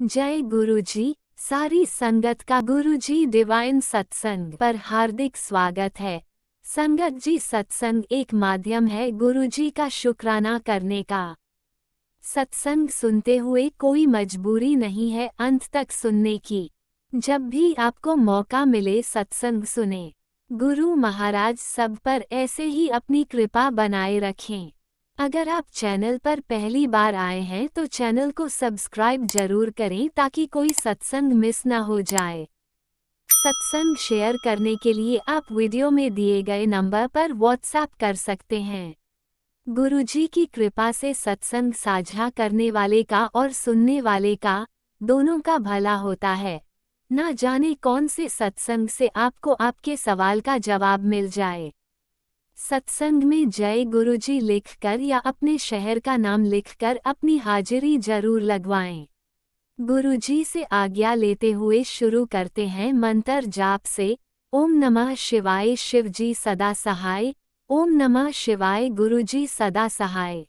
जय गुरुजी। सारी संगत का गुरुजी डिवाइन सत्संग पर हार्दिक स्वागत है। संगत जी, सत्संग एक माध्यम है गुरुजी का शुक्राना करने का। सत्संग सुनते हुए कोई मजबूरी नहीं है अंत तक सुनने की। जब भी आपको मौका मिले सत्संग सुने। गुरु महाराज सब पर ऐसे ही अपनी कृपा बनाए रखें। अगर आप चैनल पर पहली बार आए हैं तो चैनल को सब्सक्राइब जरूर करें ताकि कोई सत्संग मिस ना हो जाए। सत्संग शेयर करने के लिए आप वीडियो में दिए गए नंबर पर व्हाट्सएप कर सकते हैं। गुरुजी की कृपा से सत्संग साझा करने वाले का और सुनने वाले का, दोनों का भला होता है। ना जाने कौन से सत्संग से आपको आपके सवाल का जवाब मिल जाए। सत्संग में जय गुरुजी लिखकर या अपने शहर का नाम लिखकर अपनी हाजिरी जरूर लगवाएं। गुरुजी से आज्ञा लेते हुए शुरू करते हैं मंत्र जाप से। ओम नमः शिवाय शिवजी सदा सहाय। ओम नमः शिवाय गुरुजी सदा सहाय।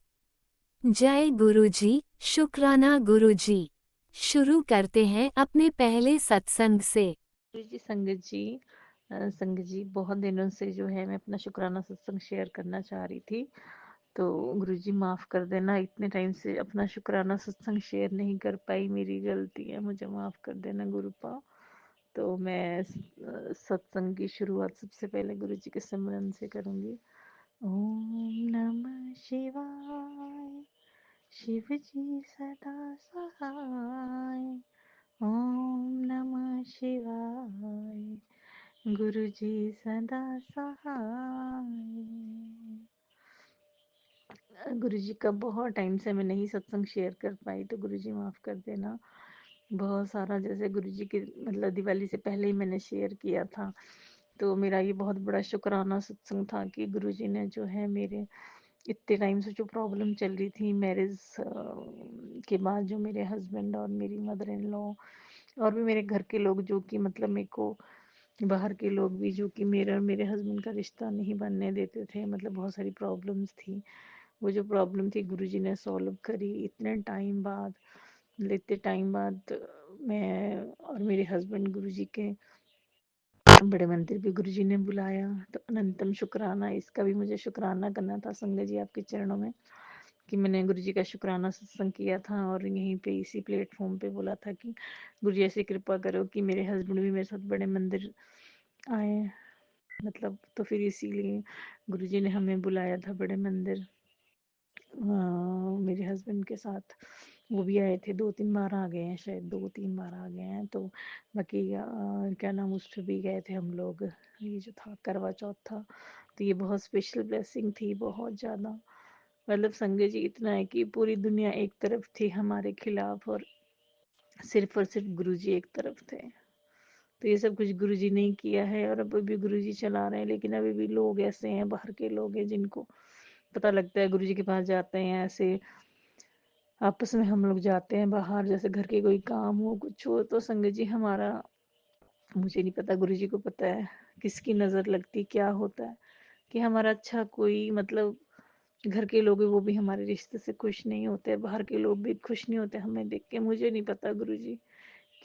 जय गुरुजी, शुक्राना गुरुजी। शुरू करते हैं अपने पहले सत्संग से। जी संगत जी बहुत दिनों से जो है मैं अपना शुक्राना सत्संग शेयर करना चाह रही थी। तो गुरुजी माफ़ कर देना, इतने टाइम से अपना शुक्राना सत्संग शेयर नहीं कर पाई, मेरी गलती है, मुझे माफ़ कर देना गुरुपा। तो मैं सत्संग की शुरुआत सबसे पहले गुरुजी के सिमरन से करूँगी। ओम नमः शिवाय, शिव जी सदा सहाय। ओम नमः शिवाय, गुरुजी सदा सहाय। गुरुजी का बहुत टाइम से मैं नहीं सत्संग शेयर कर पाई, तो गुरुजी माफ़ कर देना। बहुत सारा जैसे गुरुजी के मतलब दिवाली से पहले ही मैंने शेयर किया था, तो मेरा ये बहुत बड़ा शुक्राना सत्संग था कि गुरुजी ने जो है मेरे इतने टाइम से जो प्रॉब्लम चल रही थी मैरिज के बाद, जो मेरे हस्बैंड और मेरी मदर इन लॉ और भी मेरे घर के लोग जो कि मतलब मेरे को बाहर के लोग भी जो कि मेरे और मेरे हस्बैंड का रिश्ता नहीं बनने देते थे, मतलब बहुत सारी प्रॉब्लम्स थी। वो जो प्रॉब्लम थी गुरुजी ने सॉल्व करी इतने टाइम बाद। मतलब इतने टाइम बाद मैं और मेरे हस्बैंड गुरुजी के बड़े मंदिर भी गुरुजी ने बुलाया, तो अनंतम शुक्राना, इसका भी मुझे शुक्राना करना था संगत जी आपके चरणों में कि मैंने गुरुजी का शुक्राना सत्संग किया था और यहीं पे इसी प्लेटफॉर्म पे बोला था कि गुरुजी ऐसी कृपा करो कि मेरे हस्बैंड भी मेरे साथ बड़े मंदिर आए, मतलब तो फिर इसीलिए गुरुजी ने हमें बुलाया था बड़े मंदिर। मेरे हस्बैंड के साथ वो भी आए थे, 2-3 बार आ गए हैं, शायद 2-3 बार आ गए हैं। तो बाकी क्या नाम, उस पर भी गए थे हम लोग, ये जो था करवा चौथ था। तो ये बहुत स्पेशल ब्लेसिंग थी, बहुत ज़्यादा। मतलब संजय जी इतना है कि पूरी दुनिया एक तरफ थी हमारे खिलाफ और सिर्फ गुरुजी एक तरफ थे। तो ये सब कुछ गुरुजी ने ही किया है और अब भी गुरुजी चला रहे हैं, लेकिन अभी भी लोग ऐसे हैं, बाहर के लोग हैं जिनको पता लगता है गुरुजी के पास जाते हैं, ऐसे आपस में हम लोग जाते हैं बाहर, जैसे घर के कोई काम हो कुछ हो, तो संगत जी हमारा, मुझे नहीं पता, गुरुजी को पता है किसकी नज़र लगती क्या होता है, कि हमारा अच्छा कोई मतलब घर के लोग हैं वो भी हमारे रिश्ते से खुश नहीं होते, बाहर के लोग भी खुश नहीं होते हमें देख के। मुझे नहीं पता गुरुजी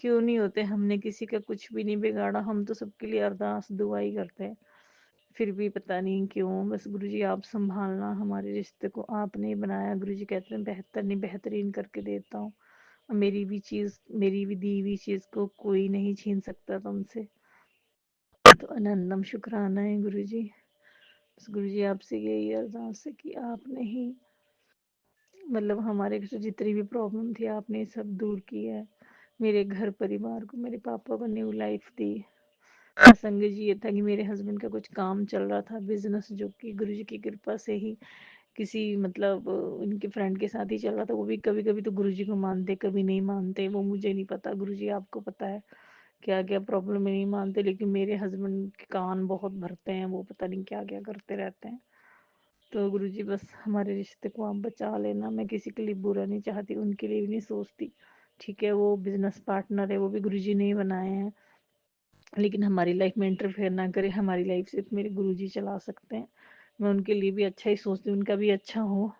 क्यों नहीं होते, हमने किसी का कुछ भी नहीं बिगाड़ा, हम तो सबके लिए अरदास दुआ ही करते हैं, फिर भी पता नहीं क्यों। बस गुरुजी आप संभालना हमारे रिश्ते को, आपने ही बनाया। गुरुजी कहते हैं बेहतर नहीं बेहतरीन करके देता हूँ, मेरी भी चीज़, मेरी भी दी हुई चीज़ को कोई नहीं छीन सकता तुमसे। तो अनंतम शुक्राना है गुरुजी। बस गुरुजी आपसे यही अरदास है कि आपने ही मतलब हमारे से जितनी भी प्रॉब्लम थी आपने सब दूर किया है, मेरे घर परिवार को, मेरे पापा को न्यू लाइफ दी। संगत जी ये था कि मेरे हस्बैंड का कुछ काम चल रहा था बिजनेस, जो कि गुरुजी की कृपा से ही किसी मतलब उनके फ्रेंड के साथ ही चल रहा था। वो भी कभी कभी तो गुरुजी को मानते कभी नहीं मानते, वो मुझे नहीं पता, गुरुजी आपको पता है क्या क्या प्रॉब्लम में नहीं मानते, लेकिन मेरे हस्बैंड के कान बहुत भरते हैं, वो पता नहीं क्या क्या करते रहते हैं। तो गुरुजी बस हमारे रिश्ते को आप बचा लेना, मैं किसी के लिए बुरा नहीं चाहती, उनके लिए भी नहीं सोचती, ठीक है, वो बिजनेस पार्टनर है, वो भी गुरुजी ने ही बनाए हैं, लेकिन हमारी लाइफ में इंटरफेयर ना करे, हमारी लाइफ सिर्फ मेरे गुरुजी चला सकते हैं। मैं उनके लिए भी अच्छा ही सोचती हूँ, उनका भी अच्छा हो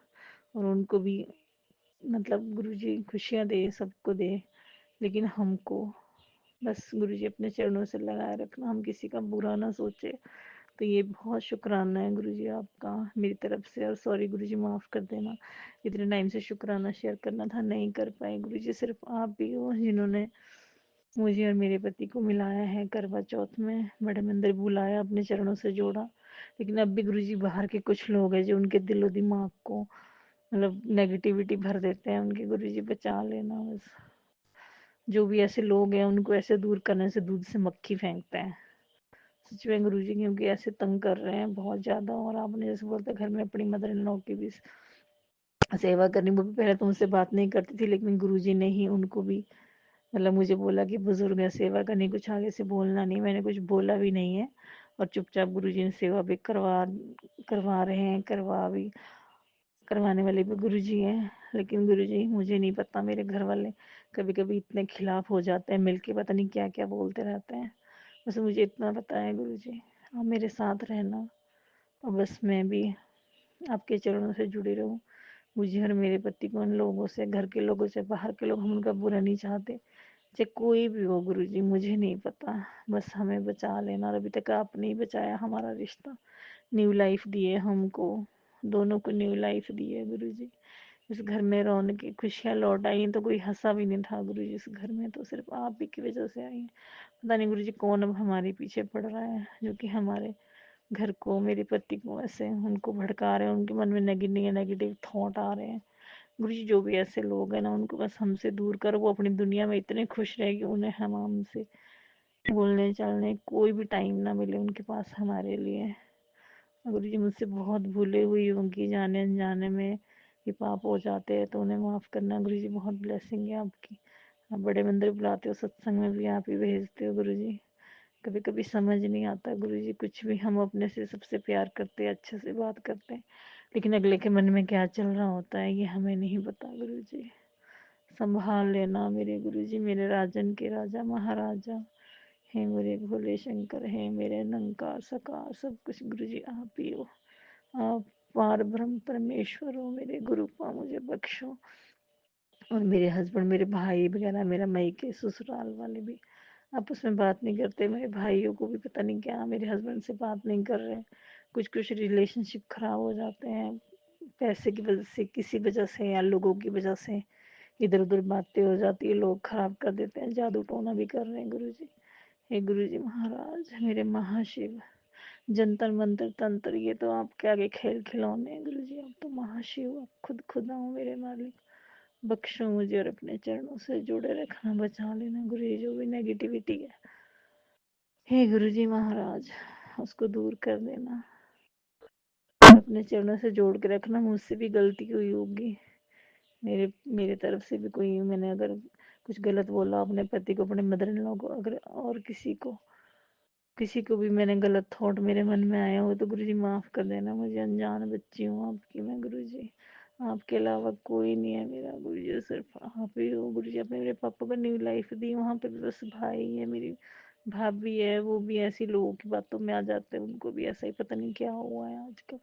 और उनको भी मतलब गुरुजी खुशियाँ दे, सबको दे, लेकिन हमको बस गुरुजी अपने चरणों से लगाए रखना, हम किसी का बुरा ना सोचे। तो ये बहुत शुक्राना है गुरुजी आपका मेरी तरफ से। और सॉरी गुरुजी, माफ़ कर देना, इतने टाइम से शुक्राना शेयर करना था, नहीं कर पाए गुरुजी। सिर्फ आप ही हो जिन्होंने मुझे और मेरे पति को मिलाया है, करवा चौथ में बड़े मंदिर बुलाया, अपने चरणों से जोड़ा। लेकिन अब भी गुरुजी बाहर के कुछ लोग हैं जो उनके दिलो दिमाग को मतलब नेगेटिविटी भर देते हैं उनके। गुरुजी बचा लेना बस, जो भी ऐसे लोग हैं उनको ऐसे दूर करने से दूध से मक्खी फेंकते हैं सच में गुरुजी, क्योंकि ऐसे तंग कर रहे हैं बहुत ज़्यादा। और आपने जैसे बोलते घर में अपनी मदर इन लॉ की भी सेवा करनी, वो भी पहले तो उनसे बात नहीं करती थी, लेकिन गुरुजी ने ही उनको भी मतलब मुझे बोला कि बुजुर्ग है, सेवा करनी, कुछ आगे से बोलना नहीं। मैंने कुछ बोला भी नहीं है और चुपचाप गुरुजी ने सेवा भी करवा रहे हैं, करवाने वाले भी गुरुजी हैं। लेकिन गुरुजी मुझे नहीं पता, मेरे घर वाले कभी कभी इतने खिलाफ हो जाते हैं मिलके, पता नहीं क्या क्या बोलते रहते हैं। बस मुझे इतना पता है गुरुजी, आप मेरे साथ रहना और बस मैं भी आपके चरणों से जुड़ी रहूं। मुझे और मेरे पति को उन लोगों से, घर के लोगों से, बाहर के लोग, हम उनका बुरा नहीं चाहते, चाहे कोई भी हो गुरुजी, मुझे नहीं पता। बस हमें बचा लेना। और अभी तक आपने ही बचाया हमारा रिश्ता, न्यू लाइफ दी है हमको, दोनों को न्यू लाइफ दी है गुरुजी। इस घर में रौनक खुशियाँ लौट आई हैं, तो कोई हंसा भी नहीं था गुरुजी इस घर में, तो सिर्फ आप ही की वजह से आई हैं। पता नहीं गुरुजी कौन अब हमारे पीछे पड़ रहा है, जो कि हमारे घर को, मेरे पति को ऐसे उनको भड़का रहे हैं, उनके मन में नेगेटिव थॉट आ रहे हैं। गुरुजी जो भी ऐसे लोग हैं ना, उनको बस हमसे दूर करो, वो अपनी दुनिया में इतने खुश रहे कि उन्हें हम हमसे बोलने चलने कोई भी टाइम ना मिले उनके पास हमारे लिए। गुरुजी मुझसे बहुत भूले हुई होंगी जाने अनजाने में, कि पाप हो जाते हैं तो उन्हें माफ़ करना। गुरुजी बहुत ब्लेसिंग है आपकी, आप बड़े मंदिर बुलाते हो, सत्संग में भी आप ही भेजते हो गुरुजी। कभी कभी समझ नहीं आता गुरुजी कुछ भी, हम अपने से सबसे प्यार करते हैं, अच्छे से बात करते हैं, लेकिन अगले के मन में क्या चल रहा होता है ये हमें नहीं पता गुरुजी। संभाल लेना मेरे गुरुजी, मेरे राजन के राजा महाराजा, हे मेरे भोले शंकर, हे मेरे निरंकार साकार सब कुछ गुरुजी आप ही हो। आप पार ब्रह्म परमेश्वर हो, मेरे गुरुपा मुझे बख्शो। और मेरे हस्बैंड, मेरे भाई वगैरह, मेरा मायके ससुराल वाले भी आपस में बात नहीं करते। मेरे भाइयों को भी पता नहीं क्या, मेरे हस्बैंड से बात नहीं कर रहे, कुछ कुछ रिलेशनशिप खराब हो जाते हैं पैसे की वजह से, किसी वजह से या लोगों की वजह से इधर उधर बातें हो जाती है, लोग खराब कर देते हैं, जादू टोना भी कर रहे हैं गुरुजी। हे गुरुजी महाराज, मेरे महाशिव, जंतर मंतर तंत्र ये तो आपके आगे खेल खिलौने हैं गुरुजी। आप तो महाशिव, आप खुद खुदा हो मेरे मालिक। बख्शो मुझे और अपने चरणों से जुड़े रखना, बचा लेना गुरुजी, जो भी नेगेटिविटी है हे गुरुजी महाराज उसको दूर कर देना, अपने चरणों से जोड़ के रखना। मुझसे भी गलती हुई होगी, मेरे मेरे तरफ से भी कोई, मैंने अगर कुछ गलत बोला अपने पति को, अपने मदर इन लॉ को, अगर और किसी को भी मैंने गलत थॉट मेरे मन में आया हो तो गुरुजी माफ़ कर देना मुझे, अनजान बच्ची हूँ आपकी मैं गुरुजी। आपके अलावा कोई नहीं है मेरा गुरुजी, सिर्फ आप ही हो गुरुजी। आपने मेरे पापा को न्यू लाइफ दी, वहाँ पे भी बस भाई है, मेरी भाभी है, वो भी ऐसी लोगों की बातों में आ जाते हैं, उनको भी ऐसा ही पता नहीं क्या हुआ है आजकल।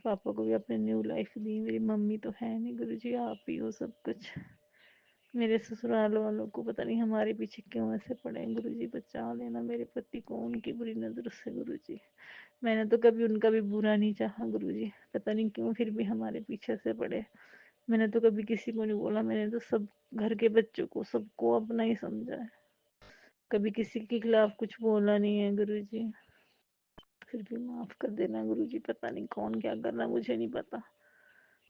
पापा को भी अपने न्यू लाइफ दी, मेरी मम्मी तो है नहीं गुरुजी, आप ही हो सब कुछ। मेरे ससुराल वालों को पता नहीं हमारे पीछे क्यों ऐसे पड़े हैं गुरुजी, बचा लेना मेरे पति को उनकी बुरी नज़र से गुरुजी। मैंने तो कभी उनका भी बुरा नहीं चाहा गुरुजी, पता नहीं क्यों फिर भी हमारे पीछे से पड़े। मैंने तो कभी किसी को नहीं बोला, मैंने तो सब घर के बच्चों को सबको अपना ही समझा है, कभी किसी के खिलाफ कुछ बोला नहीं है गुरुजी। फिर भी माफ़ कर देना गुरुजी, पता नहीं कौन क्या कर रहा मुझे नहीं पता,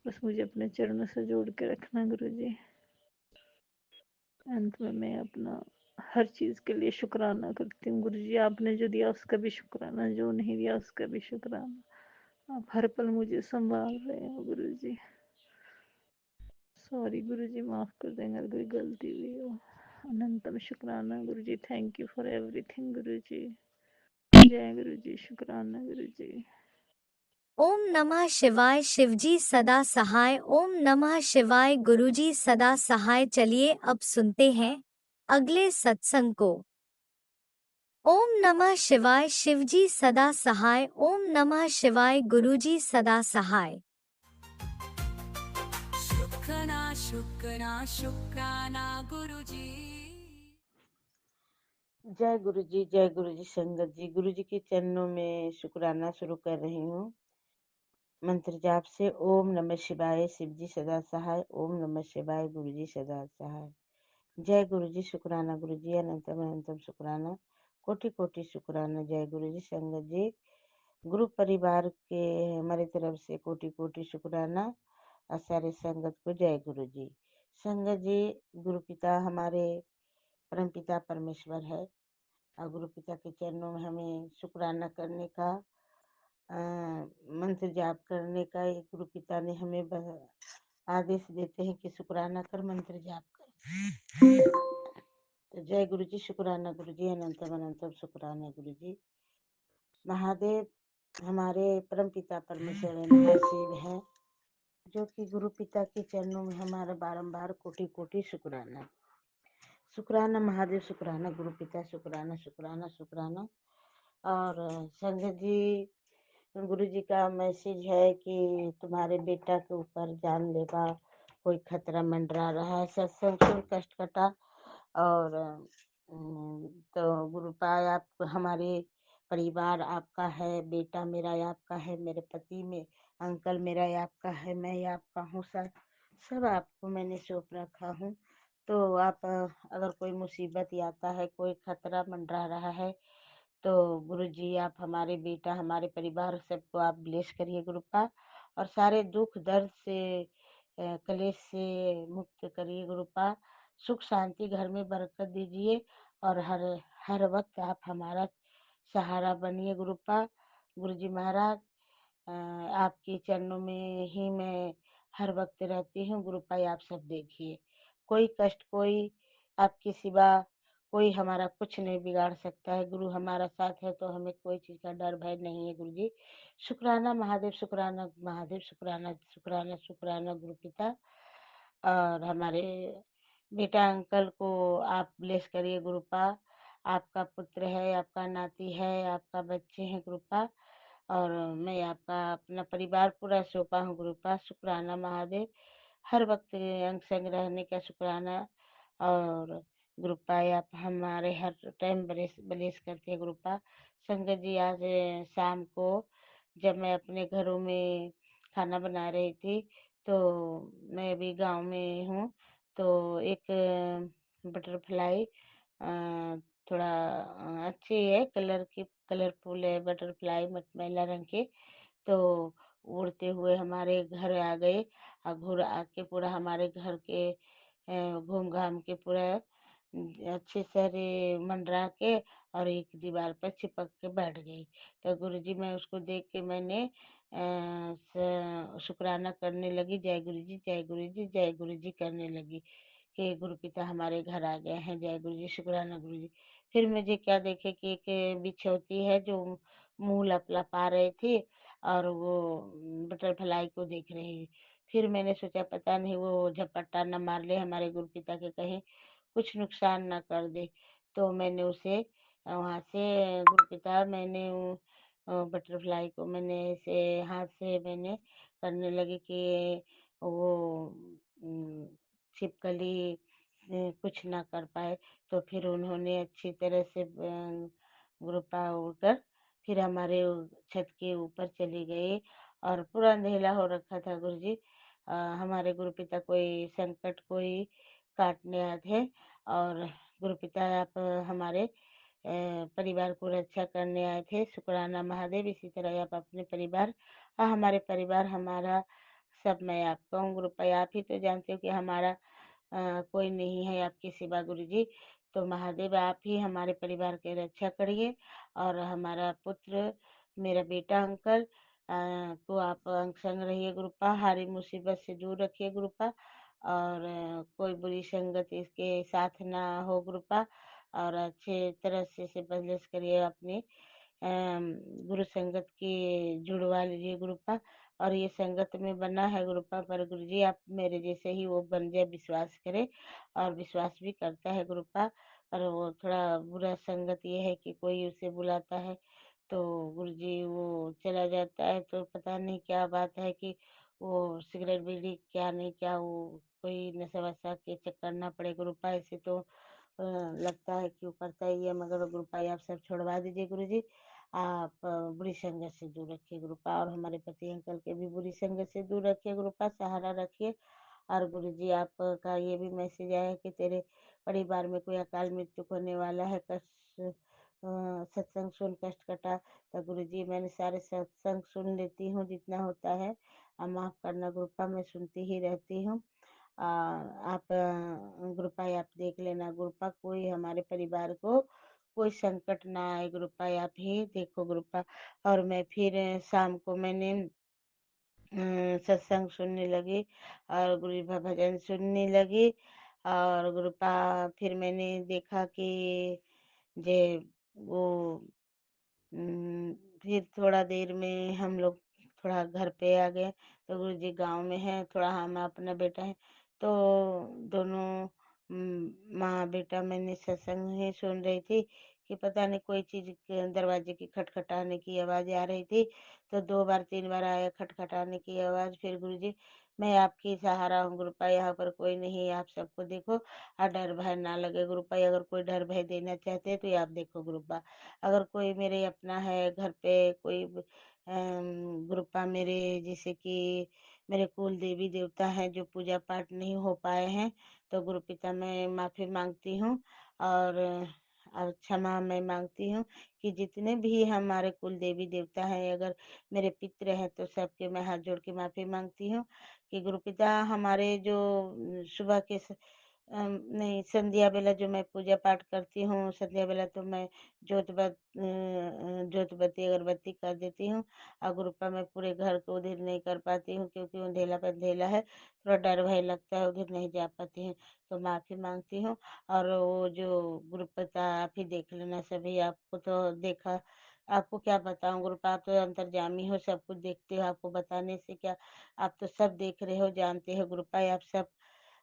बस मुझे अपने चरणों से जोड़ के रखना गुरुजी। अंत में मैं अपना हर चीज़ के लिए शुक्राना करती हूँ गुरुजी, आपने जो दिया उसका भी शुक्राना, जो नहीं दिया उसका भी शुक्राना। आप हर पल मुझे संभाल रहे हो गुरुजी। सॉरी गुरुजी, माफ़ कर देंगे अगर कोई गलती हुई हो। अनंतम शुक्राना गुरुजी, थैंक यू फॉर एवरीथिंग गुरुजी। जय गुरुजी, शुक्राना गुरुजी। ओम नमः शिवाय। शिवजी सदा सहाय। ओम नमः शिवाय। गुरुजी सदा सहाय। चलिए अब सुनते हैं अगले सत्संग को। ओम नमः शिवाय। शिवजी सदा सहाय। ओम नमः शिवाय। गुरुजी सदा सहाय। सुख नाश शुक्राना गुरुजी। जय गुरु जी संगत जी। गुरु जी के चरणों में शुक्राना शुरू कर रही हूँ। मंत्र जाप से ओम नमः शिवाय, शिव जी सदा सहाय। ओम नमः शिवाय, गुरु जी सदा सहाय। जय गुरु जी, शुक्राना गुरु जी, अनंतम अनंतम शुक्राना, कोटि कोटि शुक्राना। जय गुरु जी संगत जी। गुरु परिवार के हमारी तरफ से कोटि कोटि शुक्राना और सारे संगत को जय गुरु जी। संगत जी, गुरु पिता हमारे परम पिता परमेश्वर है और गुरु पिता के चरणों में हमें शुक्राना करने का मंत्र जाप करने का एक गुरु पिता ने हमें आदेश देते हैं कि शुक्राना कर, मंत्र जाप कर। तो जय गुरु जी, शुक्राना गुरु जी, अनंतम अनंतम शुक्राना गुरु जी। महादेव हमारे परम पिता परमेश्वर महाशिव है, जो कि गुरु पिता के चरणों में हमारा बारंबार कोटि कोटि शुक्राना। शुक्राना महादेव, शुक्राना गुरु पिता, शुक्राना शुक्राना शुक्राना। और संगत जी, गुरु जी का मैसेज है कि तुम्हारे बेटा के ऊपर जानलेवा कोई खतरा मंडरा रहा है। सत्संग सुन कष्ट कटा और तो गुरु पाय आप हमारे परिवार आपका है, बेटा मेरा आपका है, मेरे पति में अंकल मेरा आपका है, मैं आपका हूँ, सर सब आपको मैंने सौंप रखा हूँ। तो आप अगर कोई मुसीबत आता है, कोई खतरा मंडरा रहा है, तो गुरु जी आप हमारे बेटा हमारे परिवार सबको आप ब्लेस करिए गुरु पा, और सारे दुख दर्द से कलेश से मुक्त करिए गुरु पा। सुख शांति घर में बरकत दीजिए और हर हर वक्त आप हमारा सहारा बनिए गुरु पा। गुरु जी महाराज, आपके चरणों में ही मैं हर वक्त रहती हूँ गुरु पाई। आप सब देखिए, कोई कष्ट कोई आपके सिवा कोई हमारा कुछ नहीं बिगाड़ सकता है। गुरु हमारा साथ है तो हमें कोई चीज का डर भय नहीं है गुरु जी। शुक्राना महादेव, शुक्राना महादेव, शुक्राना शुक्राना शुक्राना गुरु पिता। और हमारे बेटा अंकल को आप ब्लेस करिए गुरुपा। आपका पुत्र है, आपका नाती है, आपका बच्चे हैं गुरुपा, और मैं आपका अपना परिवार पूरा सौंपा हूँ गुरुपा। शुक्राना महादेव, हर वक्त अंग संग रहने का शुक्राना। और गुरुपा आप हमारे हर टाइम बलेस करते हैं गुरुपा। संगत जी, आज शाम को जब मैं अपने घरों में खाना बना रही थी, तो मैं अभी गांव में हूँ, तो एक बटरफ्लाई थोड़ा अच्छी है, कलरफुल है बटरफ्लाई, मटमैला रंग के, तो उड़ते हुए हमारे घर आ गए और घुर आके पूरा हमारे घर के घूम घाम के पूरा अच्छे से मंडरा के और एक दीवार पर चिपक के बैठ गई। तो गुरुजी, मैं उसको देख के मैंने शुक्राना करने लगी, जय गुरु जी जय गुरु जी जय गुरु जी करने लगी कि गुरु पिता हमारे घर आ गए हैं, जय गुरु जी, शुक्राना गुरु जी। फिर मुझे क्या देखे कि एक बिछौती है जो मुंह लपलपा रही थी और वो बटरफ्लाई को देख रही। फिर मैंने सोचा पता नहीं वो झपट्टा न मार ले हमारे गुरु पिता के, कहीं कुछ नुकसान ना कर दे। तो मैंने उसे वहां से गुरु पिता, मैंने बटरफ्लाई को मैंने ऐसे हाथ से मैंने करने लगी कि वो छिपकली कुछ ना कर पाए। तो फिर उन्होंने अच्छी तरह से गुरुपा उड़कर फिर हमारे छत के ऊपर चली गई और पूरा अंधेरा हो रखा था गुरु जी। हमारे गुरु पिता कोई संकट कोई काटने आए थे, और गुरु पिता आप हमारे परिवार को रक्षा करने आए थे। शुक्राना महादेव, इसी तरह आप अपने परिवार और हमारे परिवार हमारा सब मैं आपका हूँ गुरु भाई। आप ही तो जानते हो कि हमारा कोई नहीं है आपके सिवा गुरु जी। तो महादेव आप ही हमारे परिवार की रक्षा करिए, और हमारा पुत्र मेरा बेटा अंकल को आप अंग संग रहिए गुरुपा, हरी मुसीबत से दूर रखिए गुरुपा, और कोई बुरी संगत इसके साथ ना हो गुरुपा, और अच्छे तरह से बंदिश करिए अपने गुरु संगत की जुड़वा लीजिए गुरुपा। और ये संगत में बना है गुरुपा, पर गुरु जी आप मेरे जैसे ही वो बन जाए, विश्वास करे, और विश्वास भी करता है गुरुपा। पर वो थोड़ा बुरा संगत ये है कि कोई उसे बुलाता है तो गुरु जी वो चला जाता है, तो पता नहीं क्या बात है कि वो सिगरेट बीड़ी क्या नहीं क्या वो कोई नशा वशा के चक्कर ना पड़े गुरुपा। ऐसे तो लगता है कि वो करता ही है, मगर गुरुपा आप सब छोड़वा दीजिए गुरुजी। आप बुरी संगत से दूर रखिए गुरुपा, और हमारे पति अंकल के भी बुरी संगत से दूर रखिए गुरुपा, सहारा रखिए। और गुरुजी आपका ये भी मैसेज आया है कि तेरे परिवार में कोई अकाल मृत्यु होने वाला है, कष्ट सत्संग सुन कष्ट कटा। तो गुरुजी मैंने सारे सत्संग सुन लेती हूँ जितना होता है, माफ करना गुरुपा, मैं सुनती ही रहती हूँ। आप गुरुपा आप देख लेना गुरुपा, कोई हमारे परिवार को कोई संकट ना आए गुरुपा, आप ही देखो गुरुपा। और मैं फिर शाम को मैंने सत्संग सुनने लगी और गुरु जी का भजन सुनने लगी। और गुरुपा फिर मैंने देखा कि जे वो फिर थोड़ा देर में हम लोग थोड़ा घर पे आ गए। तो गुरु जी गाँव में है, थोड़ा हम अपना बेटा है, तो दोनों माँ बेटा मैंने सत्संग ही सुन रही थी कि पता नहीं कोई चीज़ के दरवाजे की खटखटाने की आवाज़ आ रही थी। तो 2 बार 3 बार आया खटखटाने की आवाज़। फिर गुरुजी मैं आपकी सहारा हूँ गुरुपा, यहाँ पर कोई नहीं है, आप सबको देखो और डर भय ना लगे गुरुपा। अगर कोई डर भय देना चाहते हैं तो ये आप देखो गुरुपा। अगर कोई मेरे अपना है घर पे कोई गुरुपा मेरे जैसे कि मेरे कुल देवी देवता हैं जो पूजा पाठ नहीं हो पाए हैं, तो गुरु पिता मैं माफ़ी मांगती हूँ। और क्षमा मैं मांगती हूँ कि जितने भी हमारे कुल देवी देवता हैं, अगर मेरे पितृ हैं तो सबके मैं हाथ जोड़ के माफ़ी मांगती हूँ कि गुरु पिता हमारे जो सुबह के नहीं संध्या बेला जो मैं पूजा पाठ करती हूँ, संध्या बेला तो मैं जोत बत्ती अगरबत्ती कर देती हूँ। और गुरुपा मैं पूरे घर को उधर नहीं कर पाती हूँ क्योंकि अंधेला पर अंधेला है, थोड़ा डर भय लगता है, उधर नहीं जा पाती हूँ, तो माफ़ी मांगती हूँ। और वो जो गुरुपता आप ही देख लेना सभी, आपको तो देखा, आपको क्या बताऊं गुरुपा, आप तो अंतर्जामी हो, सब कुछ देखते हो, आपको बताने से क्या, आप तो सब देख रहे हो, जानते हो गुरुपा, आप सब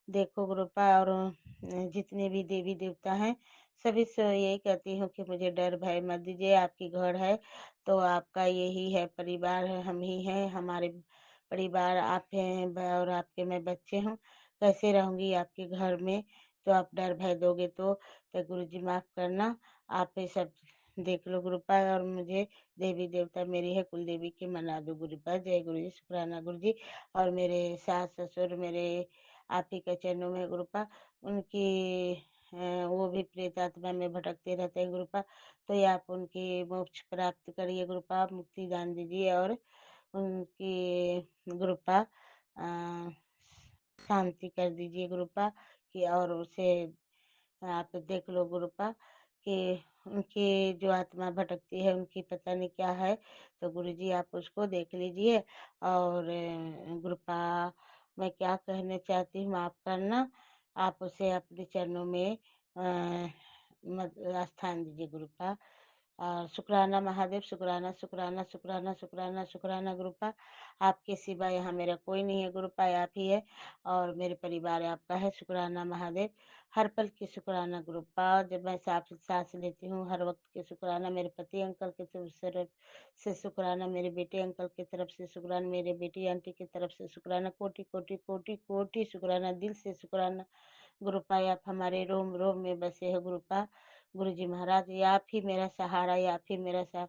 देखो गुरुपा। और जितने भी देवी देवता हैं सभी से यही कहती हूँ कि मुझे डर भय मत दीजिए। आपकी घर है तो आपका यही है, परिवार है, हम ही हैं, हमारे परिवार आप हैं और आपके मैं बच्चे हूँ, कैसे रहूंगी आपके घर में। तो आप डर भय दोगे तो गुरु जी माफ करना, आप ये सब देख लो गुरुपा। और मुझे देवी देवता मेरी है कुल देवी की मना दो गुरुपा। जय गुरु जी, शुक्राना गुरु जी। और मेरे सास ससुर मेरे आप ही के चरणों में गुरुपा, उनकी वो भी प्रेत आत्मा में भटकते रहते हैं गुरुपा, तो ये आप उनकी मोक्ष प्राप्त करिए गुरुपा, मुक्ति दान दीजिए और उनकी गुरुपा शांति कर दीजिए गुरुपा कि, और उसे आप देख लो गुरुपा कि उनकी जो आत्मा भटकती है उनकी पता नहीं क्या है, तो गुरुजी आप उसको देख लीजिए। और गुरुपा मैं क्या कहना चाहती हूँ माफ करना, आप उसे अपने चरणों में स्थान दीजिए गुरुपा। और शुक्राना महादेव, शुक्राना शुक्राना शुक्राना शुक्राना शुक्राना गुरुपा, आपके सिवा यहाँ मेरा कोई नहीं है गुरुपा, आप ही है और मेरे परिवार आपका है। शुक्राना महादेव, हर पल की शुक्राना गुरुपा, जब मैं सांस लेती हूँ हर वक्त के शुक्राना, मेरे पति अंकल की तरफ से शुक्राना, मेरे बेटे अंकल की तरफ से शुक्राना, मेरे बेटी आंटी की तरफ से शुक्राना, कोटि कोटि कोटि कोटि शुक्राना, दिल से शुक्राना गुरुपा। आप हमारे रोम रोम में बसे हो गुरुपा। गुरु जी महाराज ये आप ही मेरा सहारा, ये आप ही मेरा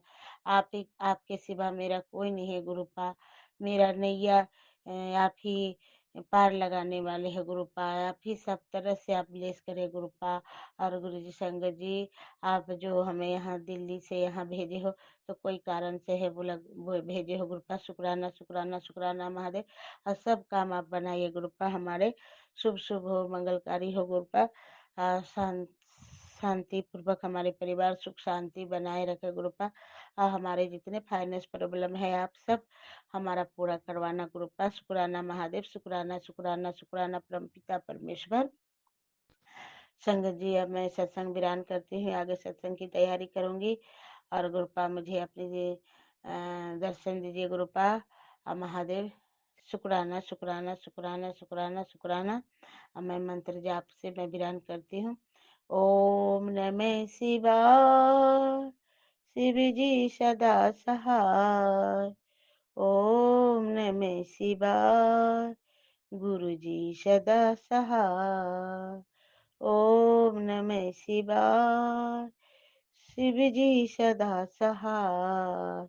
आप ही, आपके सिवा मेरा कोई नहीं है गुरुपा। मेरा नैया आप ही पार लगाने वाले हैं गुरुपा, आप ही सब तरह से आप ब्लेस करें गुरुपा। और गुरु जी संगत जी, आप जो हमें यहाँ दिल्ली से यहाँ भेजे हो तो कोई कारण से है वो भेजे हो गुरुपा। शुक्राना शुक्राना शुक्राना महादेव, और सब काम आप बनाइए गुरुपा, हमारे शुभ शुभ हो, मंगलकारी हो गुरुपा। शांति पूर्वक हमारे परिवार सुख शांति बनाए रखे गुरुपा। हमारे जितने फाइनेंस प्रॉब्लम है आप सब हमारा पूरा करवाना गुरुपा। शुक्राना महादेव, शुक्राना शुक्राना शुक्राना परम पिता परमेश्वर। संगत जी अब मैं सत्संग विराम करती हूँ, आगे सत्संग की तैयारी करूंगी। और गुरुपा मुझे अपने दर्शन दीजिए गुरुपा। महादेव शुक्राना शुक्राना शुक्राना शुक्राना शुक्राना। अब मैं मंत्र जाप से मैं विराम करती हूँ। ओम नमः शिवाय, शिव जी सदा सहाय। ओम नमः शिवाय गुरुजी सदा सहाय। ओम नमः शिवाय शिवजी सदा सहाय।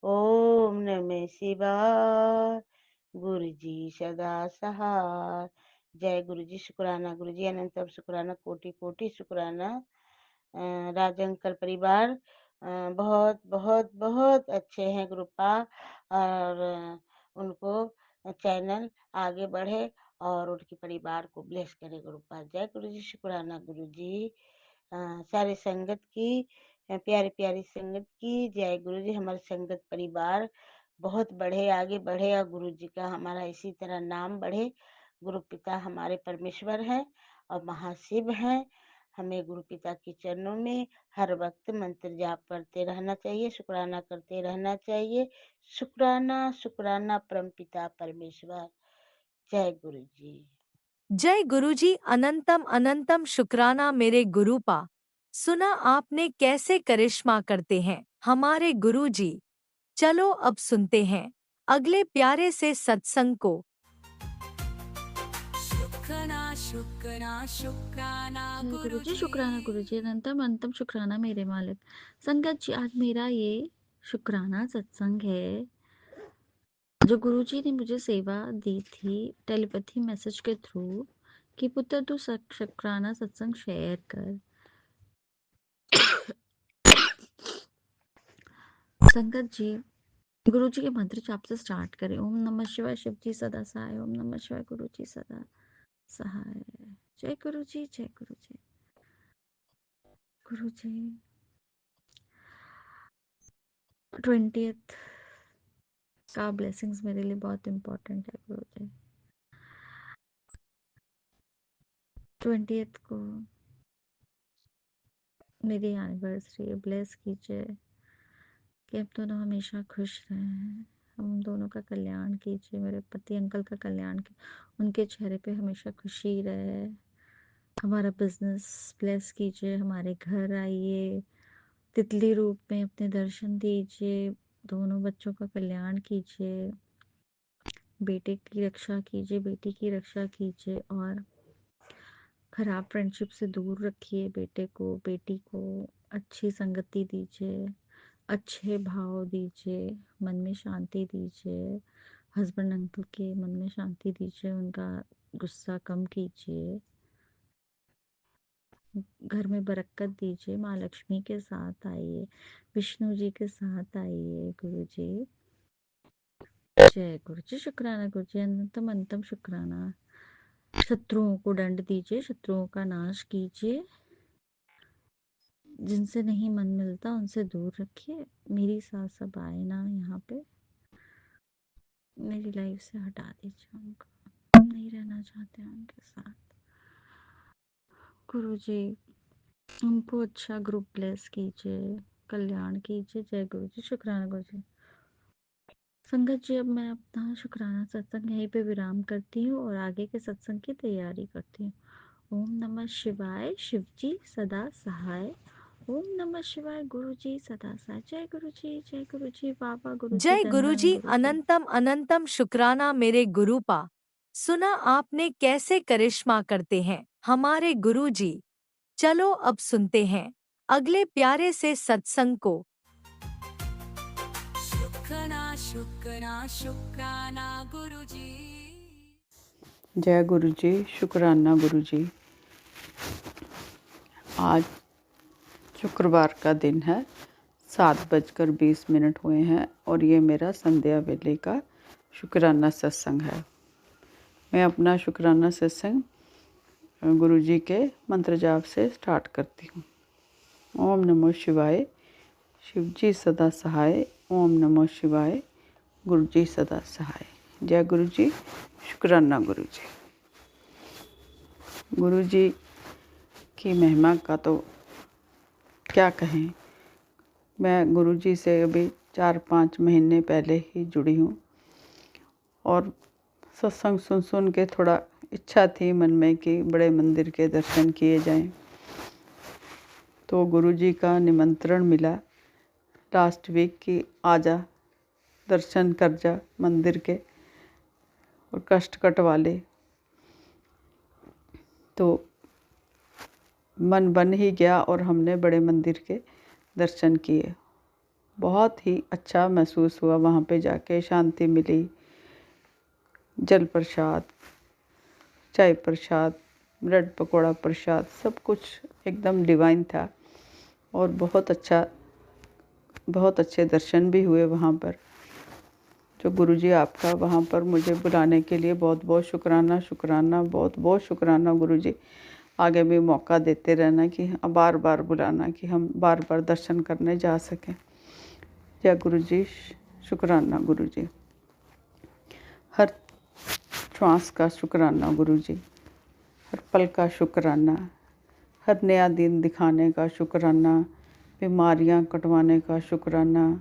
ओम नमः शिवाय गुरुजी सदा सहाय। जय गुरुजी। शुक्राना गुरुजी, अनंतम शुक्राना, कोटि कोटि शुक्राना। राज अंकल परिवार बहुत बहुत बहुत अच्छे हैं गुरुपा, और उनको चैनल आगे बढ़े और उनके परिवार को ब्लेस करे गुरुपा। जय गुरु जी। शुक्राना गुरु जी। सारे संगत की, प्यारी प्यारी संगत की जय गुरु जी। हमारे संगत परिवार बहुत बढ़े, आगे बढ़े, और गुरु जी का हमारा इसी तरह नाम बढ़े। गुरु पिता हमारे परमेश्वर हैं और महाशिव हैं। हमें गुरु पिता के चरणों में हर वक्त मंत्र जाप करते रहना चाहिए, शुक्राना करते रहना चाहिए। शुक्राना शुक्राना परम पिता परमेश्वर। जय गुरु जी। जय गुरुजी। अनंतम अनंतम शुक्राना मेरे गुरुपा। सुना आपने कैसे करिश्मा करते हैं हमारे गुरुजी। चलो अब सुनते हैं अगले प्यारे से सत्संग को। शुक्राना गुरुजी शुक्राना गुरुजी, अनंतम अनंतम शुक्राना मेरे मालिक। संगत जी, आज मेरा ये शुक्राना सत्संग है जो गुरुजी ने मुझे सेवा दी थी टेलीपैथी मैसेज के थ्रू कि पुत्र तू शुक्राना सत्संग शेयर कर। संगत जी, गुरुजी के मंत्र जाप से स्टार्ट करें। ओम नमः शिवाय शिवजी सदा सहाय। ओम नमः शिवाय गुरुजी सदा सहाय। जय गुरुजी, जय गुरुजी। गुरुजी 20th का ब्लेसिंग्स मेरे लिए बहुत इम्पोर्टेंट है गुरुजी। 20th को मेरी एनिवर्सरी, ब्लेस कीजिए कि हम दोनों हमेशा खुश रहें। हम दोनों का कल्याण कीजिए, मेरे पति अंकल का कल्याण कीजिए, उनके चेहरे पे हमेशा खुशी रहे। हमारा बिजनेस ब्लेस कीजिए, हमारे घर आइए, तितली रूप में अपने दर्शन दीजिए, दोनों बच्चों का कल्याण कीजिए, बेटे की रक्षा कीजिए, बेटी की रक्षा कीजिए, और खराब फ्रेंडशिप से दूर रखिए बेटे को, बेटी को अच्छी संगति दीजिए, अच्छे भाव दीजिए, मन में शांति दीजिए। हस्बैंड अंकल के मन में शांति दीजिए, उनका गुस्सा कम कीजिए, घर में बरकत दीजिए। माँ लक्ष्मी के साथ आइए, विष्णु जी के साथ आइए गुरु जी। जय गुरु जी। शुक्राना गुरु जी, अनंतम अनंतम शुक्राना। शत्रुओं को दंड दीजिए, शत्रुओं का नाश कीजिए, जिनसे नहीं मन मिलता उनसे दूर रखिए। मेरी साथ सब आए ना यहाँ पे, मेरी लाइफ से हटा दीजिए उनको, हम नहीं रहना चाहते हैं उनके साथ। गुरु जी उनको अच्छा ग्रुप ब्लेस कीजिए, कल्याण कीजिए। जय गुरु जी। शुक्राना गुरु जी। संगत जी, अब मैं अपना शुक्राना सत्संग यहीं पे विराम करती हूँ और आगे के सत्संग की तैयारी करती हूँ। ओम नमः शिवाय शिवजी सदा सहाय। ओम नमः शिवाय गुरुजी सदा सहाय। जय गुरुजी, जय गुरुजी, बाबा गुरुजी, जय धन धन गुरुजी। गुरुजी। अनंतम अनंतम शुक्राना मेरे गुरुपा। सुना आपने कैसे करिश्मा करते हैं हमारे गुरुजी। चलो अब सुनते हैं अगले प्यारे से सत्संग को। शुक्राना गुरुजी। जय गुरु जी। शुक्राना गुरु जी। आज शुक्रवार का दिन है, 7:20 हुए हैं और ये मेरा संध्या वेले का शुक्राना सत्संग है। मैं अपना शुक्राना सत्संग गुरु जी के मंत्र जाप से स्टार्ट करती हूँ। ओम नमो शिवाय शिवजी सदा सहाय। ओम नमो शिवाय गुरु जी सदा सहाय। जय गुरु जी। शुक्राना गुरु जी। गुरु जी की महिमा का तो क्या कहें। मैं गुरु जी से अभी 4-5 महीने पहले ही जुड़ी हूँ और सत्संग सुन सुन के थोड़ा इच्छा थी मन में कि बड़े मंदिर के दर्शन किए जाएं। तो गुरु जी का निमंत्रण मिला लास्ट वीक कि आजा दर्शन कर जा मंदिर के और कष्ट कटवा ले। तो मन बन ही गया और हमने बड़े मंदिर के दर्शन किए। बहुत ही अच्छा महसूस हुआ, वहाँ पे जाके शांति मिली। जल प्रसाद, चाय प्रसाद, ब्रेड पकौड़ा प्रसाद, सब कुछ एकदम डिवाइन था और बहुत अच्छे दर्शन भी हुए वहाँ पर। जो गुरुजी आपका वहाँ पर मुझे बुलाने के लिए बहुत बहुत शुक्राना, बहुत बहुत शुक्राना गुरुजी। आगे भी मौका देते रहना कि बार बार बुलाना कि हम बार बार दर्शन करने जा सकें। जय गुरुजी, शुक्राना गुरुजी। हर श्वास का शुक्राना गुरुजी, हर पल का शुक्राना, हर नया दिन दिखाने का शुक्राना, बीमारियां कटवाने का शुक्राना,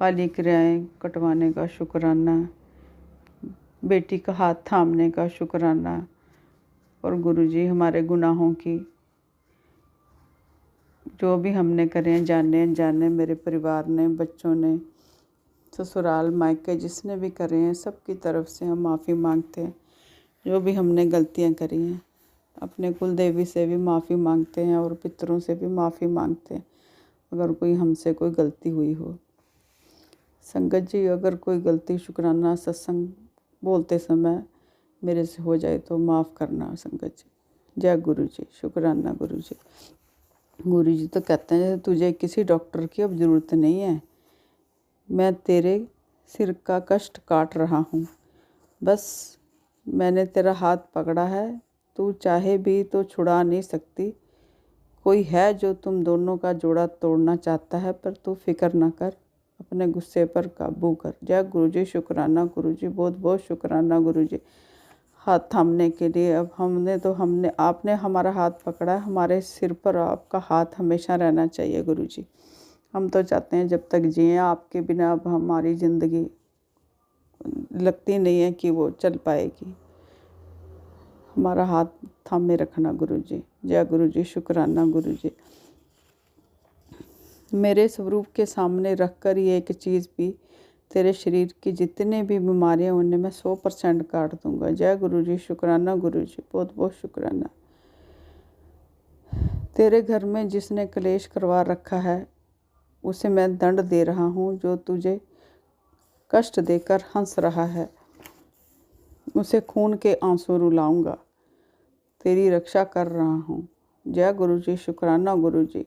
काली क्रियाएं कटवाने का शुक्राना, बेटी का हाथ थामने का शुक्राना। और गुरुजी हमारे गुनाहों की जो भी हमने करे हैं, जाने अनजाने, मेरे परिवार ने, बच्चों ने, ससुराल मायके जिसने भी करे हैं, सबकी तरफ से हम माफ़ी मांगते हैं। जो भी हमने गलतियां करी हैं, अपने कुल देवी से भी माफ़ी मांगते हैं और पितरों से भी माफ़ी मांगते हैं अगर कोई हमसे कोई गलती हुई हो। संगत जी, अगर कोई गलती शुक्राना सत्संग बोलते समय मेरे से हो जाए तो माफ़ करना संगत जी। जय गुरु जी, शुक्राना गुरु जी। गुरु जी तो कहते हैं तुझे किसी डॉक्टर की अब ज़रूरत नहीं है, मैं तेरे सिर का कष्ट काट रहा हूँ, बस मैंने तेरा हाथ पकड़ा है, तू चाहे भी तो छुड़ा नहीं सकती। कोई है जो तुम दोनों का जोड़ा तोड़ना चाहता है, पर तू फिक्र ना कर, अपने गुस्से पर काबू कर। जय गुरु जी, शुक्राना गुरु जी, बहुत बहुत शुक्राना गुरु जी। हाथ थामने के लिए अब आपने हमारा हाथ पकड़ा है, हमारे सिर पर आपका हाथ हमेशा रहना चाहिए गुरु जी। हम तो चाहते हैं जब तक जिए, आपके बिना अब हमारी ज़िंदगी लगती नहीं है कि वो चल पाएगी। हमारा हाथ थामे रखना गुरु जी। जय गुरु जी, शुक्राना गुरु जी। मेरे स्वरूप के सामने रखकर ये एक चीज़ भी, तेरे शरीर की जितने भी बीमारियां उन्हें मैं 100% काट दूंगा। जय गुरु जी, शुक्राना गुरु जी, बहुत बहुत शुक्राना। तेरे घर में जिसने क्लेश करवा रखा है उसे मैं दंड दे रहा हूँ, जो तुझे कष्ट देकर हंस रहा है उसे खून के आंसू रुलाऊंगा, तेरी रक्षा कर रहा हूँ। जय गुरु जी, शुक्राना गुरु जी,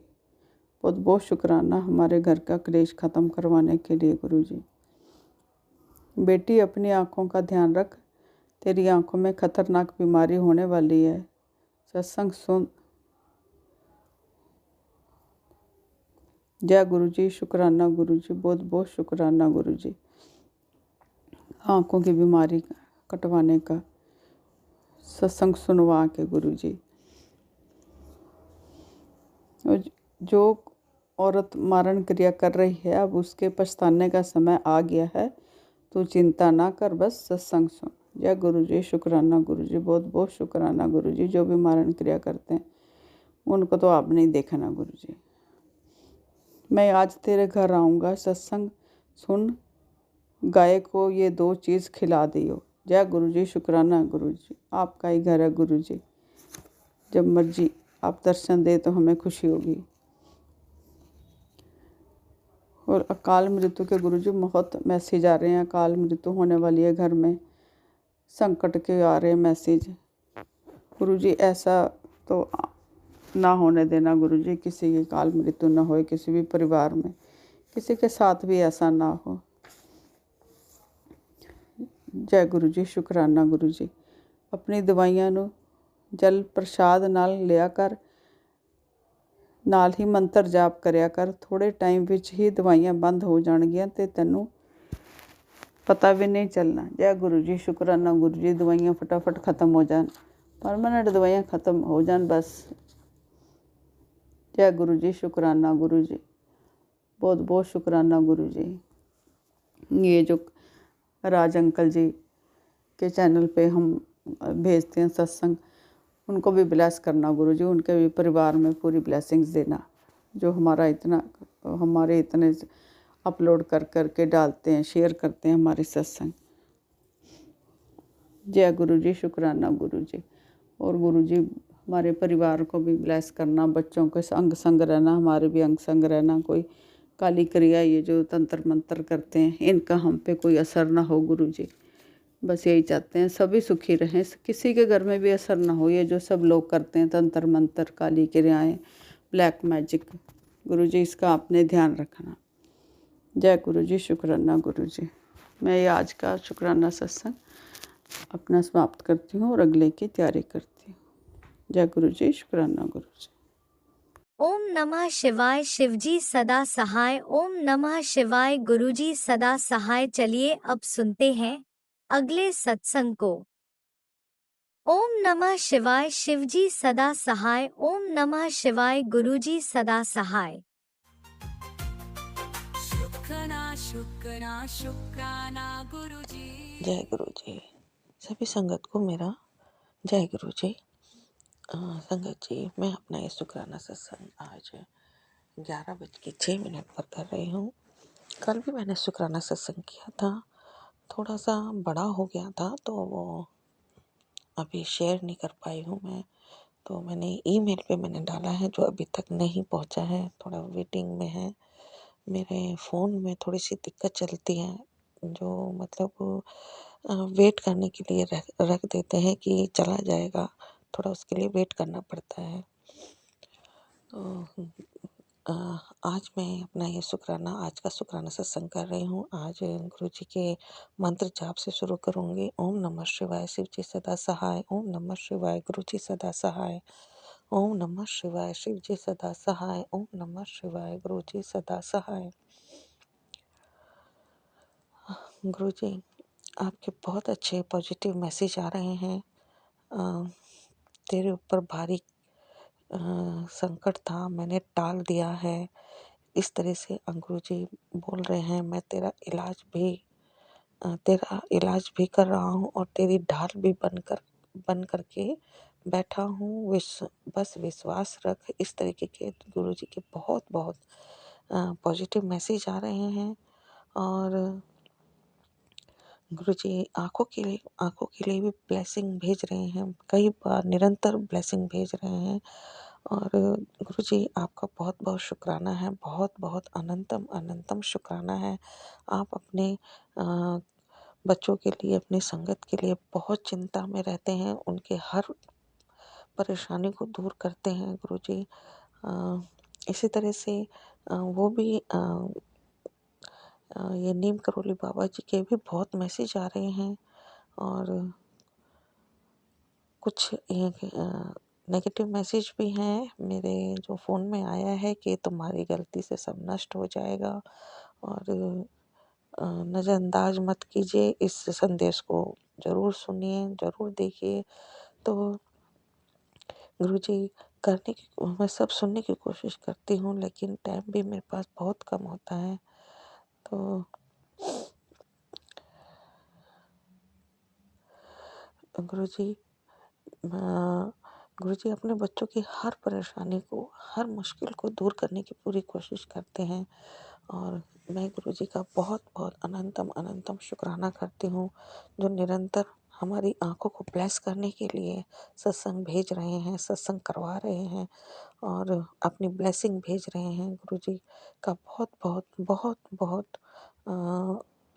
बहुत बहुत शुक्राना हमारे घर का क्लेश ख़त्म करवाने के लिए गुरु जी। बेटी अपनी आँखों का ध्यान रख, तेरी आँखों में खतरनाक बीमारी होने वाली है, सत्संग सुन। जय गुरु जी, शुक्राना गुरु जी, बहुत बहुत शुक्राना गुरु जी। आँखों की बीमारी कटवाने का सत्संग सुनवा के गुरु जी। जो औरत मारण क्रिया कर रही है, अब उसके पछताने का समय आ गया है, तू चिंता ना कर, बस सत्संग सुन। जय गुरु जी, शुक्राना गुरु जी, बहुत बहुत शुक्राना गुरु जी। जो भी मारण क्रिया करते हैं उनको तो आप नहीं देखना गुरु जी। मैं आज तेरे घर आऊँगा, सत्संग सुन, गाय को ये 2 चीज़ खिला दियो। जय गुरु जी, शुक्राना गुरु जी। आपका ही घर है गुरु जी, जब मर्जी आप दर्शन दे तो हमें खुशी होगी। और अकाल मृत्यु के गुरु जी बहुत मैसेज आ रहे हैं, अकाल मृत्यु होने वाली है घर में, संकट के आ रहे हैं मैसेज गुरु जी। ऐसा तो ना होने देना गुरु जी, किसी की अकाल मृत्यु ना होए, किसी भी परिवार में, किसी के साथ भी ऐसा ना हो। जय गुरु जी, शुक्राना गुरु जी। अपनी दवाइयां ਨੂੰ जल प्रसाद नाल लिया कर, नाल ही मंत्र जाप करिया कर, थोड़े टाइम विच ही दवाइयां बंद हो जाणगियां ते तैनूं पता भी नहीं चलना। जय गुरु जी, शुक्राना गुरु जी। दवाइयां फटाफट ख़त्म हो जान, परमानेंट दवाइयां ख़त्म हो जान बस। जय गुरु जी, शुक्राना गुरु जी, बहुत बहुत शुक्राना गुरु जी। ये जो राज अंकल जी के चैनल पे हम भेजते हैं सत्संग, उनको भी ब्लेस करना गुरु जी, उनके भी परिवार में पूरी ब्लेसिंग्स देना। जो हमारे इतने अपलोड कर कर के डालते हैं, शेयर करते हैं हमारे सत्संग। जय गुरु जी, शुक्राना गुरु जी। और गुरु जी हमारे परिवार को भी ब्लेस करना, बच्चों के अंग संग रहना, हमारे भी अंग संग रहना। कोई काली क्रिया ये जो तंत्र मंत्र करते हैं इनका हम पे कोई असर ना हो गुरु जी, बस यही चाहते हैं सभी सुखी रहें, किसी के घर में भी असर ना हो ये जो सब लोग करते हैं तंत्र मंत्र, काली क्रियाएँ, ब्लैक मैजिक। गुरु जी इसका आपने ध्यान रखना। जय गुरु जी, शुक्राना गुरु जी। मैं ये आज का शुक्राना सत्संग अपना समाप्त करती हूँ और अगले की तैयारी करती हूँ। जय गुरु जी, शुक्राना गुरु जी। ओम नमः शिवाय। शिवजी सदा सहाय। ओम नमः शिवाय। गुरुजी सदा सहाय। चलिए अब सुनते हैं अगले सत्संग को। ओम नमः शिवाय। शिवजी सदा सहाय। ओम नमः शिवाय। गुरुजी सदा सहाय। शुक्राना गुरुजी। जय गुरु जी। सभी संगत को मेरा जय गुरु जी। संगत जी, मैं अपना ये शुक्राना सत्संग आज 11:06 पर कर रही हूँ। कल भी मैंने शुक्राना सत्संग किया था, थोड़ा सा बड़ा हो गया था तो वो अभी शेयर नहीं कर पाई हूँ मैं। तो मैंने ईमेल पे मैंने डाला है जो अभी तक नहीं पहुँचा है, थोड़ा वेटिंग में है। मेरे फ़ोन में थोड़ी सी दिक्कत चलती है, जो मतलब वेट करने के लिए रख देते हैं कि चला जाएगा, थोड़ा उसके लिए वेट करना पड़ता है। तो आज मैं अपना ये शुक्राना, आज का शुक्राना सत्संग कर रही हूँ। आज गुरु जी के मंत्र जाप से शुरू करूँगी। ओम नमः शिवाय, शिव जी सदा सहाय। ओम नमः शिवाय, गुरु जी सदा सहाय। ओम नमः शिवाय, शिव जी सदा सहाय। ओम नमः शिवाय, गुरु जी सदा सहाय। गुरु जी, आपके बहुत अच्छे पॉजिटिव मैसेज आ रहे हैं। तेरे ऊपर भारी संकट था, मैंने टाल दिया है, इस तरह से गुरु जी बोल रहे हैं। मैं तेरा इलाज भी कर रहा हूँ और तेरी ढाल भी बन करके बैठा हूँ, बस विश्वास रख। इस तरीके के गुरु जी के बहुत बहुत पॉजिटिव मैसेज आ रहे हैं। और गुरु जी आँखों के लिए भी ब्लेसिंग भेज रहे हैं, कई बार निरंतर ब्लेसिंग भेज रहे हैं। और गुरु जी आपका बहुत बहुत शुक्राना है, बहुत बहुत अनंतम अनंतम शुक्राना है। आप अपने बच्चों के लिए, अपनी संगत के लिए बहुत चिंता में रहते हैं, उनके हर परेशानी को दूर करते हैं गुरु जी। इसी तरह से वो भी ये नीम करोली बाबा जी के भी बहुत मैसेज आ रहे हैं। और कुछ नेगेटिव मैसेज भी हैं मेरे जो फ़ोन में आया है कि तुम्हारी गलती से सब नष्ट हो जाएगा और नज़रअंदाज मत कीजिए, इस संदेश को ज़रूर सुनिए, ज़रूर देखिए। तो गुरुजी मैं सब सुनने की कोशिश करती हूँ, लेकिन टाइम भी मेरे पास बहुत कम होता है। तो गुरुजी अपने बच्चों की हर परेशानी को, हर मुश्किल को दूर करने की पूरी कोशिश करते हैं। और मैं गुरुजी का बहुत बहुत अनंतम अनंतम शुक्राना करती हूँ, जो निरंतर हमारी आंखों को ब्लेस करने के लिए सत्संग भेज रहे हैं, सत्संग करवा रहे हैं और अपनी ब्लेसिंग भेज रहे हैं। गुरुजी का बहुत बहुत बहुत बहुत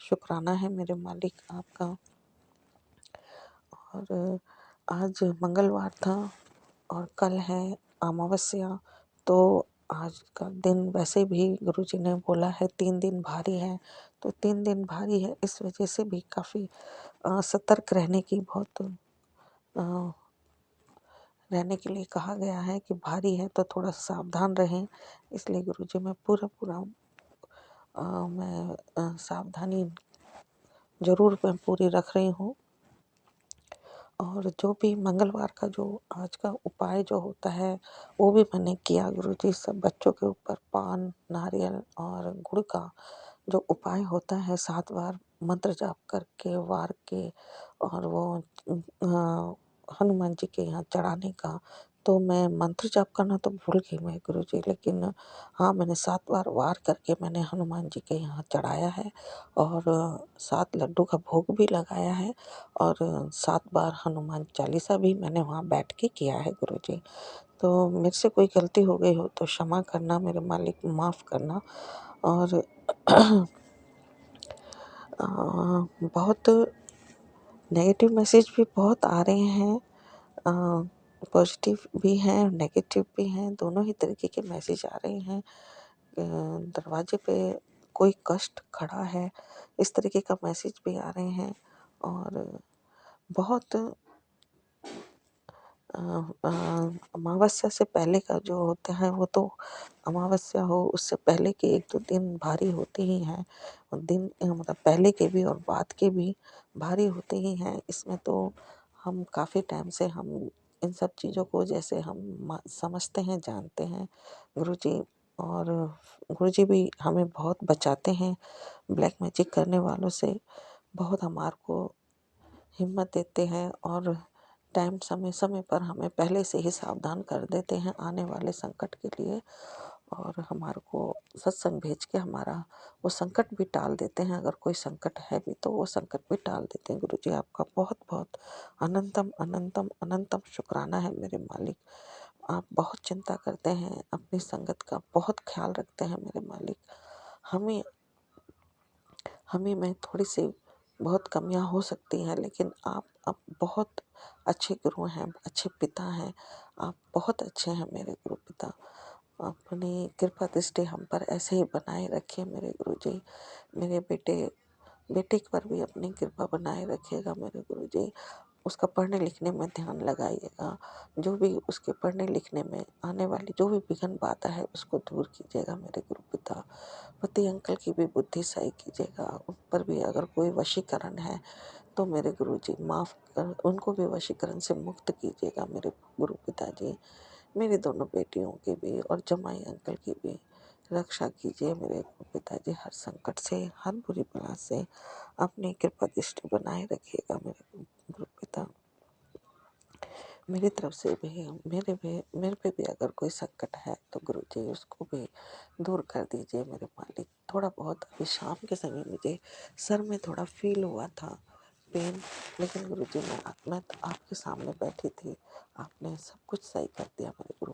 शुक्राना है मेरे मालिक आपका। और आज मंगलवार था और कल है अमावस्या, तो आज का दिन वैसे भी गुरुजी ने बोला है 3 दिन भारी है, तो 3 दिन भारी है, इस वजह से भी काफ़ी सतर्क रहने की रहने के लिए कहा गया है कि भारी है तो थोड़ा सावधान रहें। इसलिए गुरुजी मैं पूरा मैं सावधानी ज़रूर मैं पूरी रख रही हूँ। और जो भी मंगलवार का जो आज का उपाय जो होता है वो भी मैंने किया गुरुजी। सब बच्चों के ऊपर पान, नारियल और गुड़ का जो उपाय होता है 7 बार मंत्र जाप करके वार के और वो हनुमान जी के यहाँ चढ़ाने का, तो मैं मंत्र जाप करना तो भूल गई मैं गुरुजी, लेकिन हाँ, मैंने 7 बार वार करके मैंने हनुमान जी के यहाँ चढ़ाया है और 7 लड्डू का भोग भी लगाया है और 7 बार हनुमान चालीसा भी मैंने वहाँ बैठ के किया है गुरुजी। तो मेरे से कोई गलती हो गई हो तो क्षमा करना मेरे मालिक, माफ़ करना। और बहुत नेगेटिव मैसेज भी बहुत आ रहे हैं, पॉजिटिव भी हैं और नेगेटिव भी हैं, दोनों ही तरीके के मैसेज आ रहे हैं। दरवाजे पे कोई कष्ट खड़ा है, इस तरीके का मैसेज भी आ रहे हैं। और बहुत अमावस्या से पहले का जो होता है वो तो अमावस्या हो उससे पहले के 1-2 दिन भारी होते ही हैं, और दिन मतलब पहले के भी और बाद के भी भारी होते ही हैं। इसमें तो हम काफ़ी टाइम से हम इन सब चीज़ों को जैसे हम समझते हैं, जानते हैं गुरुजी। और गुरुजी भी हमें बहुत बचाते हैं ब्लैक मैजिक करने वालों से, बहुत हमारे को हिम्मत देते हैं और टाइम समय समय पर हमें पहले से ही सावधान कर देते हैं आने वाले संकट के लिए, और हमारे को सत्संग भेज के हमारा वो संकट भी टाल देते हैं। अगर कोई संकट है भी तो वो संकट भी टाल देते हैं। गुरुजी आपका बहुत बहुत अनंतम अनंतम अनंतम शुक्राना है मेरे मालिक। आप बहुत चिंता करते हैं, अपनी संगत का बहुत ख्याल रखते हैं मेरे मालिक। हमें में थोड़ी सी बहुत कमियां हो सकती हैं, लेकिन आप बहुत अच्छे गुरु हैं, अच्छे पिता हैं, आप बहुत अच्छे हैं मेरे गुरु पिता। अपनी कृपा दृष्टि हम पर ऐसे ही बनाए रखिए मेरे गुरुजी। मेरे बेटे पर भी अपनी कृपा बनाए रखिएगा मेरे गुरुजी। उसका पढ़ने लिखने में ध्यान लगाइएगा, जो भी उसके पढ़ने लिखने में आने वाली जो भी विघ्न बाधा है उसको दूर कीजिएगा मेरे गुरु पिता। पति अंकल की भी बुद्धि सही कीजिएगा, उन पर भी अगर कोई वशीकरण है तो मेरे गुरुजी माफ़ कर, उनको भी वशीकरण से मुक्त कीजिएगा मेरे गुरु पिताजी। मेरी दोनों बेटियों की भी और जमाई अंकल की भी रक्षा कीजिए मेरे गुरु पिताजी। हर संकट से, हर बुरी बला से अपनी कृपा दृष्टि बनाए रखिएगा मेरे गुरु पिता। मेरी तरफ से भी मेरे पे भी अगर कोई संकट है तो गुरुजी उसको भी दूर कर दीजिए मेरे मालिक। थोड़ा बहुत अभी शाम के समय मुझे सर में थोड़ा फील हुआ था पेन, लेकिन गुरुजी मैं तो आपके सामने बैठी थी, आपने सब कुछ सही कर दिया मेरे गुरु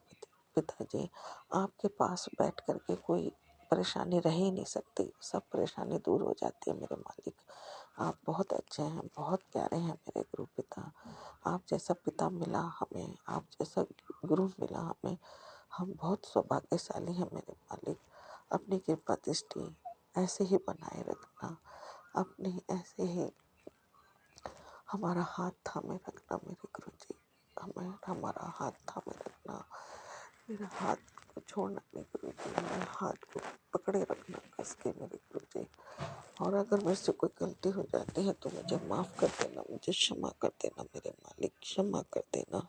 पिताजी। आपके पास बैठ करके कोई परेशानी रह ही नहीं सकती, सब परेशानी दूर हो जाती है मेरे मालिक। आप बहुत अच्छे हैं, बहुत प्यारे हैं मेरे गुरु पिता। आप जैसा पिता मिला हमें, आप जैसा गुरु मिला हमें, हम बहुत सौभाग्यशाली हैं मेरे मालिक। अपनी कृपा दृष्टि ऐसे ही बनाए रखना, अपने ऐसे ही हमारा हाथ थामे रखना मेरे गुरुजी। हमारा हाथ थामे रखना, मेरा हाथ को छोड़ना नहीं गुरुजी, मेरे हाथ को पकड़े रखना कस के मेरे गुरुजी। और अगर मेरे से कोई गलती हो जाती है तो मुझे माफ़ कर देना, मुझे क्षमा कर देना मेरे मालिक, क्षमा कर देना।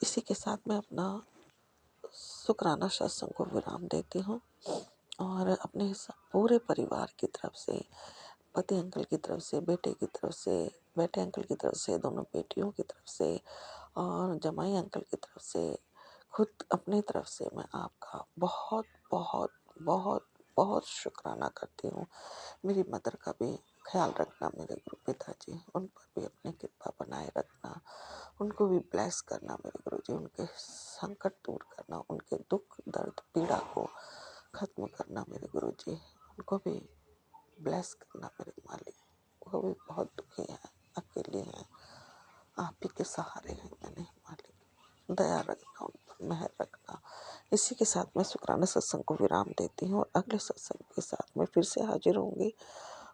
इसी के साथ मैं अपना शुक्राना सत्संग को विराम देती हूँ और अपने पूरे परिवार की तरफ से, पति अंकल की तरफ से, बेटे की तरफ से, बेटे अंकल की तरफ से, दोनों बेटियों की तरफ से और जमाई अंकल की तरफ से, खुद अपनी तरफ से मैं आपका बहुत बहुत बहुत बहुत शुक्राना करती हूँ। मेरी मदर का भी ख्याल रखना मेरे गुरु पिताजी, उन पर भी अपनी कृपा बनाए रखना, उनको भी ब्लेस करना मेरे गुरुजी, उनके संकट दूर करना, उनके दुख दर्द पीड़ा को खत्म करना मेरे गुरुजी, उनको भी ब्लेस करना मेरे मालिक। वो भी बहुत दुखी हैं, अकेले हैं, आप ही के सहारे हैं मैंने मालिक, दया रखना, उन पर मेहर रखना। इसी के साथ मैं शुक्राना सत्संग को विराम देती हूँ और अगले सत्संग के साथ मैं फिर से हाजिर होंगी।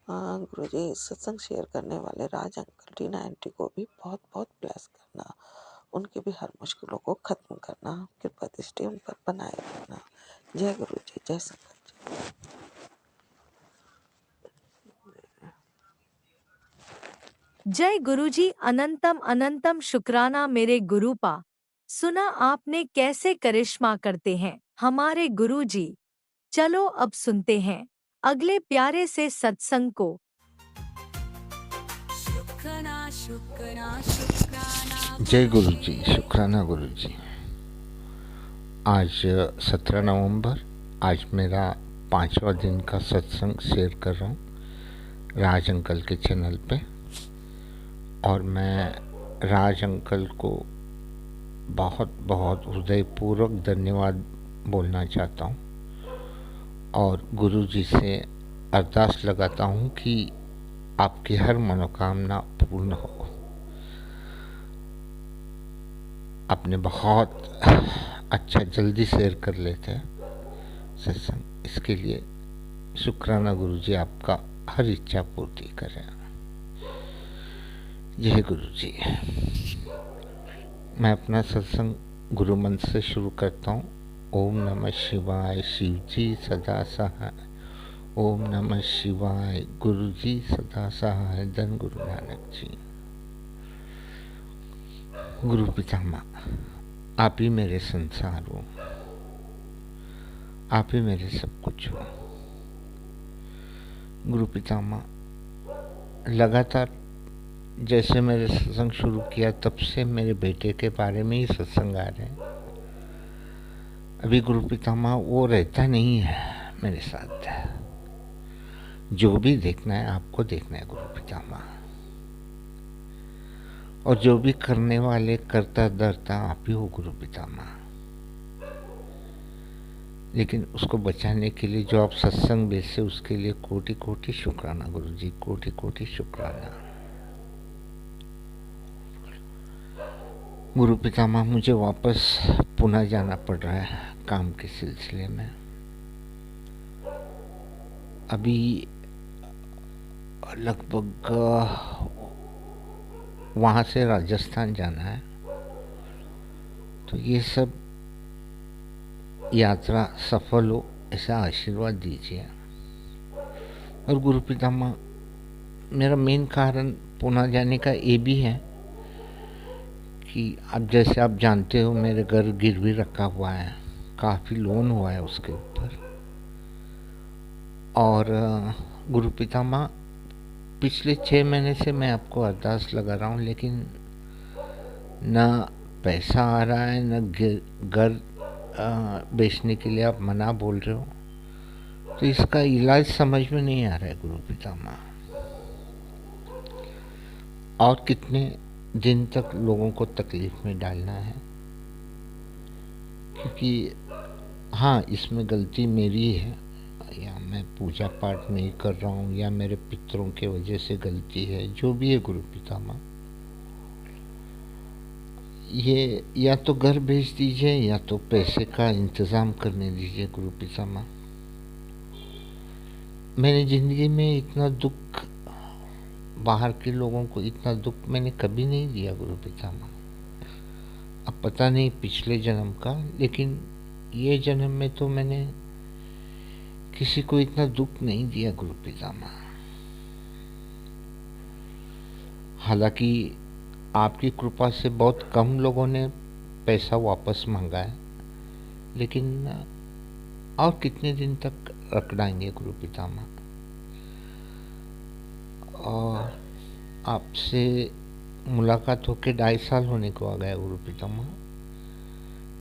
गुरुजी सत्संग शेयर करने वाले राज अंकल, टीना आंटी को भी बहुत बहुत ब्लेस करना, उनकी भी हर मुश्किलों को खत्म करना, कृपा दृष्टि उन पर बनाए रखना। जय गुरुजी, जय संगत जी। जय गुरुजी, अनंतम अनंतम शुक्राना मेरे गुरुपा। सुना आपने कैसे करिश्मा करते हैं हमारे गुरुजी। चलो अब सुनते हैं अगले प्यारे से सत्संग को। शुक्राना शुक्राना शुक्राना जय गुरु जी, शुक्राना गुरु जी। आज 17 नवंबर, आज मेरा 5वां दिन का सत्संग शेयर कर रहा हूँ राज अंकल के चैनल पे। और मैं राज अंकल को बहुत बहुत हृदयपूर्वक धन्यवाद बोलना चाहता हूँ और गुरु जी से अरदास लगाता हूँ कि आपकी हर मनोकामना पूर्ण हो। आपने बहुत अच्छा जल्दी शेयर कर लेते हैं सत्संग, इसके लिए शुक्राना गुरु जी, आपका हर इच्छा पूर्ति करें। जय गुरु जी। मैं अपना सत्संग गुरु मंत्र से शुरू करता हूँ। ओम नमः शिवाय, शिव जी सदा सहाय। ओम नमः शिवाय, गुरु जी सदा सहाय, धन गुरु नानक जी। गुरु पितामह, आप ही मेरे संसार हो, आप ही मेरे सब कुछ हो। गुरु पितामह, लगातार जैसे मेरे सत्संग शुरू किया तब से मेरे बेटे के बारे में ही सत्संग आ रहे हैं। अभी गुरु पितामह वो रहता नहीं है मेरे साथ। जो भी देखना है आपको देखना है गुरु पितामह, और जो भी करने वाले करता धरता आप ही हो गुरु पितामह। लेकिन उसको बचाने के लिए जो आप सत्संग भेजते, उसके लिए कोटि कोटि शुक्राना गुरु जी, कोटि कोटि शुक्राना। गुरु पितामह, मुझे वापस पुणे जाना पड़ रहा है काम के सिलसिले में। अभी लगभग वहाँ से राजस्थान जाना है, तो ये सब यात्रा सफल हो ऐसा आशीर्वाद दीजिए। और गुरु पितामह, मेरा मेन कारण पुणे जाने का ये भी है कि अब जैसे आप जानते हो मेरे घर गिरवी रखा हुआ है, काफ़ी लोन हुआ है उसके ऊपर। और गुरु पितामह, पिछले 6 महीने से मैं आपको अरदास लगा रहा हूँ, लेकिन ना पैसा आ रहा है, न घर बेचने के लिए आप मना बोल रहे हो, तो इसका इलाज समझ में नहीं आ रहा है गुरु पितामह। और कितने दिन तक लोगों को तकलीफ में डालना है? क्योंकि हाँ, इसमें गलती मेरी है, या मैं पूजा पाठ नहीं कर रहा हूँ, या मेरे पितरों के वजह से गलती है, जो भी है गुरु पितामह, ये या तो घर भेज दीजिए या तो पैसे का इंतज़ाम करने दीजिए गुरु पितामह। मैंने ज़िंदगी में इतना दुख, बाहर के लोगों को इतना दुख मैंने कभी नहीं दिया गुरु पितामह। अब पता नहीं पिछले जन्म का, लेकिन ये जन्म में तो मैंने किसी को इतना दुख नहीं दिया गुरु पितामह। हालांकि आपकी कृपा से बहुत कम लोगों ने पैसा वापस मांगा है, लेकिन और कितने दिन तक रखड़ाएंगे गुरु पितामह। और आपसे मुलाकात होके 2.5 साल होने को आ गया गुरु पितामह।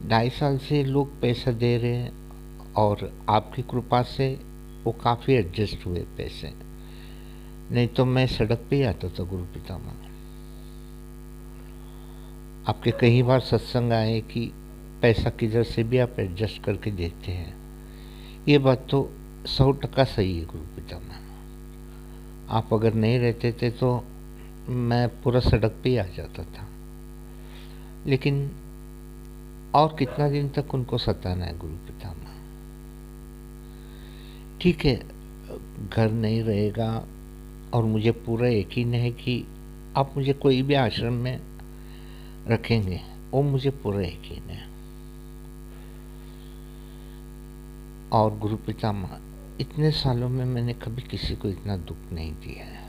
2.5 साल से लोग पैसा दे रहे हैं, और आपकी कृपा से वो काफ़ी एडजस्ट हुए पैसे, नहीं तो मैं सड़क पे ही आता था गुरु पितामह। आपके कई बार सत्संग आए कि पैसा किधर से भी आप एडजस्ट करके देते हैं। ये बात तो 100% सही है गुरु पितामह। आप अगर नहीं रहते थे तो मैं पूरा सड़क पे ही आ जाता था। लेकिन और कितना दिन तक उनको सताना है गुरु पितामह? ठीक है, घर नहीं रहेगा, और मुझे पूरा यकीन है कि आप मुझे कोई भी आश्रम में रखेंगे, वो मुझे पूरा यकीन है। और गुरु पितामह, इतने सालों में मैंने कभी किसी को इतना दुख नहीं दिया है।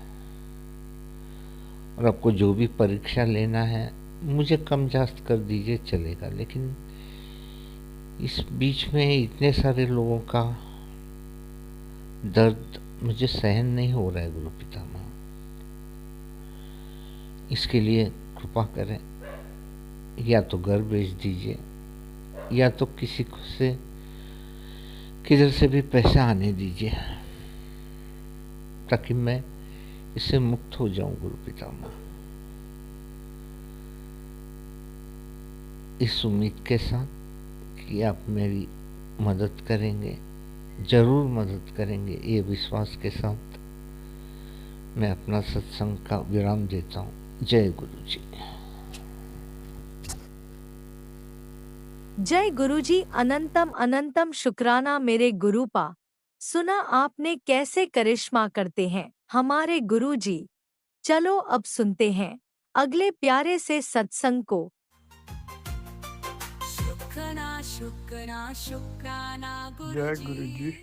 और आपको जो भी परीक्षा लेना है मुझे कम जास्त कर दीजिए, चलेगा, लेकिन इस बीच में इतने सारे लोगों का दर्द मुझे सहन नहीं हो रहा है गुरु पितामह। इसके लिए कृपा करें या तो घर बेच दीजिए या तो किसी को से किधर से भी पैसा आने दीजिए ताकि मैं इससे मुक्त हो जाऊं गुरु पितामह। इस उम्मीद के साथ कि आप मेरी मदद करेंगे, जरूर मदद करेंगे, ये विश्वास के साथ मैं अपना सत्संग का विराम देता हूँ। जय गुरु जी। जय गुरुजी। अनंतम अनंतम शुक्राना मेरे गुरुपा। सुना आपने कैसे करिश्मा करते हैं हमारे गुरुजी। चलो अब सुनते हैं अगले प्यारे से सत्संग को। शुक्राना शुक्राना शुक्राना जय गुरु जी,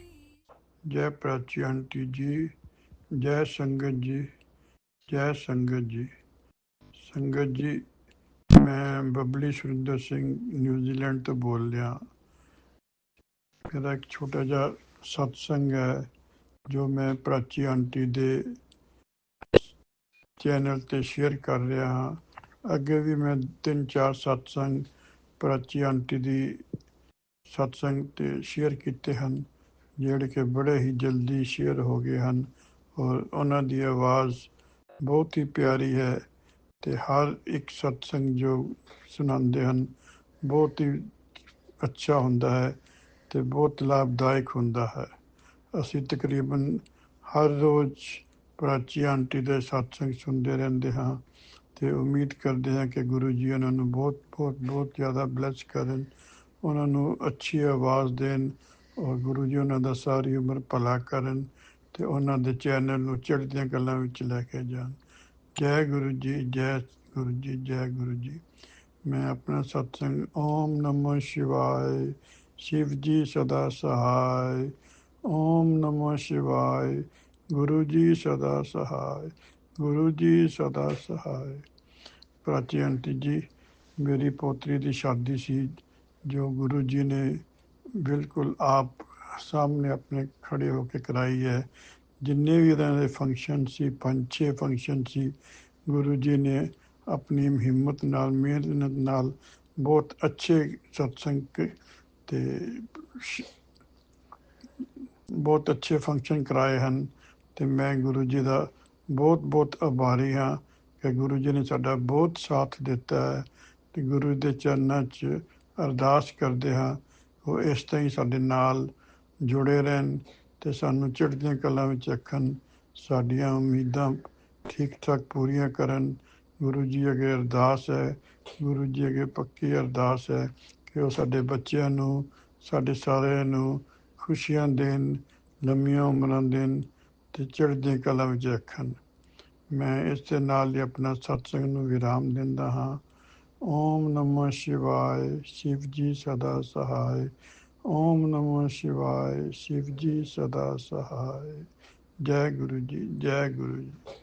जय प्राची आंटी जी, जय संगत जी, जय संगत जी। संगत जी, मैं बबली सुरिंदर सिंह न्यूजीलैंड तो बोल रहा। मेरा एक छोटा जिहा सत्संग है जो मैं प्राची आंटी दे चैनल ते शेयर कर रहा हाँ। अगे भी मैं 3-4 सत्संग प्राची आंटी दी सत्संग ते शेयर किए हैं ਜਿਹੜੇ कि बड़े ही जल्दी शेयर हो गए हैं और उन्हों की आवाज़ बहुत ही प्यारी है ते हर एक सत्संग जो सुनाते हैं बहुत ही अच्छा होंदा है ते बहुत लाभदायक होंदा है। असी तकरीबन हर रोज़ प्राची आंटी दे सत्संग सुनते रहते हाँ ते उम्मीद करते हैं कि गुरु जी उन्होंने बहुत बहुत बहुत ज़्यादा ब्लैस करन, उन्होंने अच्छी आवाज़ देन और गुरु जी उन्हों का सारी उम्र भला करन ते उन्हों दे चैनल नूं चढ़दियां गल्लां विच लैके जान। जय गुरु जी, जय गुरु जी, जय गुरु जी। मैं अपना सत्संग ओम नमः शिवाय, शिव जी सदा सहाय। ओम नमः शिवाय, गुरु जी सदा सहाय, गुरु जी सदा सहाय। प्राची आंटी जी, मेरी पोतरी की शादी सी जो गुरु जी ने बिल्कुल आप सामने अपने खड़े होकर कराई है। जिन्ने भी इहदे फंक्शन सी 5-6 फंक्शन सी गुरु जी ने अपनी हिम्मत नाल मेहनत नाल बहुत अच्छे सत्संग ते बहुत अच्छे फंक्शन कराए हैं ते मैं गुरु जी का बहुत बहुत आभारी हाँ कि गुरु जी ने साडा बहुत साथ दिता है ते गुरु के चरणों च अरदास करते हाँ वो इस तरह ही साडे नाल जुड़े रहन ते सानू चढ़दियां कलां विच रखन, साडियां उम्मीदां ठीक ठाक पूरियां करन। गुरु जी अगे अरदास है, गुरु जी अगे पक्की अरदास है कि वो साडे बच्चियां नू साडे सारिਆਂ ਨੂੰ खुशियां देन, लम्मियां उमरां देन ते चढ़दियां कलां विच रखन। मैं इस दे नाल ही अपना सत्संग नूं विराम दिंदा हाँ। ओम नमः शिवाय, शिव जी सदा सहाय। ओम नमः शिवाय, शिव जी सदा सहाय। जय गुरु जी, जय गुरु जी।